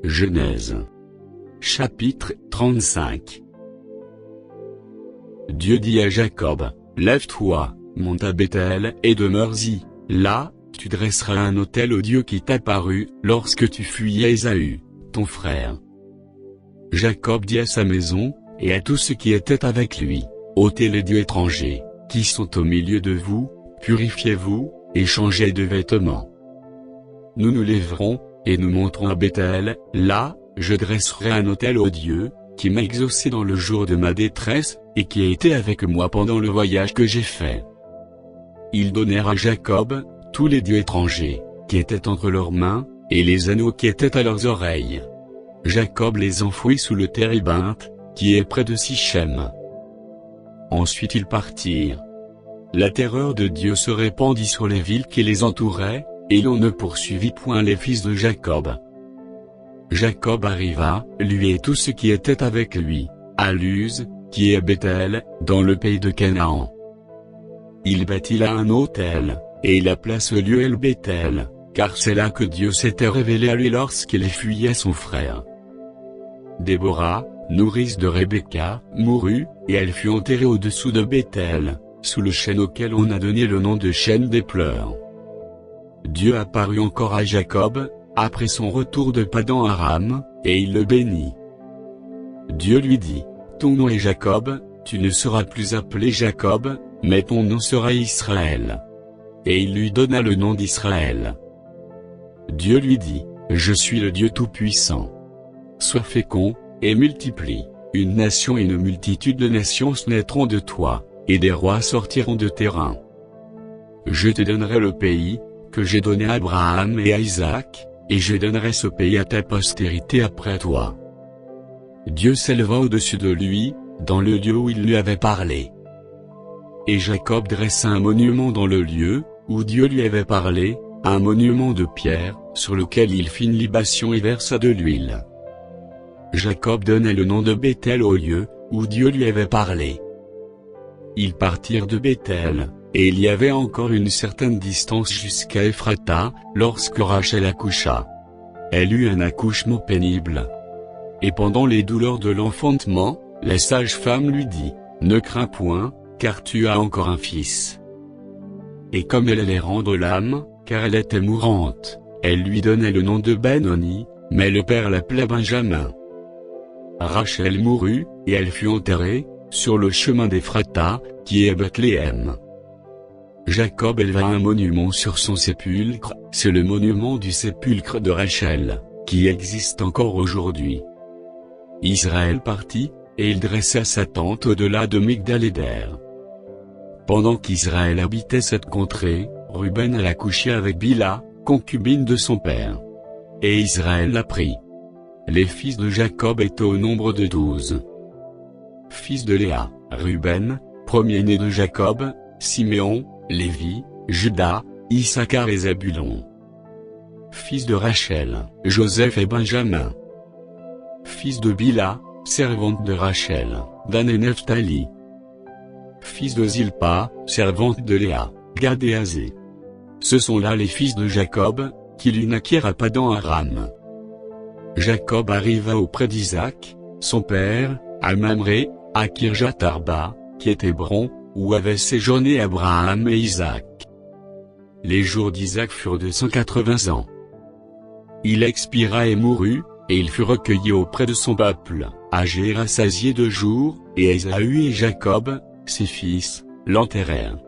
Genèse. Chapitre 35. Dieu dit à Jacob, lève-toi, monte à Béthel et demeure-y, là, tu dresseras un autel au Dieu qui t'apparut, lorsque tu fuyais Ésaü, ton frère. Jacob dit à sa maison, et à tout ce qui était avec lui, ôtez les dieux étrangers, qui sont au milieu de vous, purifiez-vous, et changez de vêtements. Nous nous lèverons, et nous monterons à Béthel, là, je dresserai un autel au Dieu, qui m'a exaucé dans le jour de ma détresse, et qui a été avec moi pendant le voyage que j'ai fait. Ils donnèrent à Jacob, tous les dieux étrangers, qui étaient entre leurs mains, et les anneaux qui étaient à leurs oreilles. Jacob les enfouit sous le térébinthe, qui est près de Sichem. Ensuite ils partirent. La terreur de Dieu se répandit sur les villes qui les entouraient, et l'on ne poursuivit point les fils de Jacob. Jacob arriva, lui et tout ce qui était avec lui, à Luz, qui est Béthel, dans le pays de Canaan. Il bâtit là un autel, et il appela ce lieu El Béthel, car c'est là que Dieu s'était révélé à lui lorsqu'il fuyait son frère. Déborah, nourrice de Rebecca, mourut, et elle fut enterrée au-dessous de Béthel, sous le chêne auquel on a donné le nom de chêne des pleurs. Dieu apparut encore à Jacob, après son retour de Padan Aram, et il le bénit. Dieu lui dit, ton nom est Jacob, tu ne seras plus appelé Jacob, mais ton nom sera Israël. Et il lui donna le nom d'Israël. Dieu lui dit, je suis le Dieu Tout-Puissant. Sois fécond, et multiplie, une nation et une multitude de nations naîtront de toi, et des rois sortiront de tes reins. Je te donnerai le pays, que j'ai donné à Abraham et à Isaac, et je donnerai ce pays à ta postérité après toi. Dieu s'éleva au-dessus de lui, dans le lieu où il lui avait parlé. Et Jacob dressa un monument dans le lieu, où Dieu lui avait parlé, un monument de pierre, sur lequel il fit une libation et versa de l'huile. Jacob donna le nom de Béthel au lieu, où Dieu lui avait parlé. Ils partirent de Béthel, et il y avait encore une certaine distance jusqu'à Ephrata, lorsque Rachel accoucha. Elle eut un accouchement pénible. Et pendant les douleurs de l'enfantement, la sage-femme lui dit, ne crains point, car tu as encore un fils. Et comme elle allait rendre l'âme, car elle était mourante, elle lui donnait le nom de Benoni, mais le père l'appelait Benjamin. Rachel mourut, et elle fut enterrée, sur le chemin d'Ephrata, qui est Bethléem. Jacob éleva un monument sur son sépulcre, c'est le monument du sépulcre de Rachel, qui existe encore aujourd'hui. Israël partit, et il dressa sa tente au-delà de Migdal-Éder. Pendant qu'Israël habitait cette contrée, Ruben alla coucher avec Bila, concubine de son père. Et Israël la prit. Les fils de Jacob étaient au nombre de 12. Fils de Léa, Ruben, premier-né de Jacob, Siméon, Lévi, Juda, Issachar et Zabulon. Fils de Rachel, Joseph et Benjamin. Fils de Bila, servante de Rachel, Dan et Nephtali. Fils de Zilpa, servante de Léa, Gad et Azé. Ce sont là les fils de Jacob, qui lui naquirent à Padan Aram. Jacob arriva auprès d'Isaac, son père, à Mamré, à Kirjath Arba, qui est Hébron, où avaient séjourné Abraham et Isaac. Les jours d'Isaac furent de 180 ans. Il expira et mourut, et il fut recueilli auprès de son peuple, âgé et rassasié de jours, et Ésaü et Jacob, ses fils, l'enterrèrent.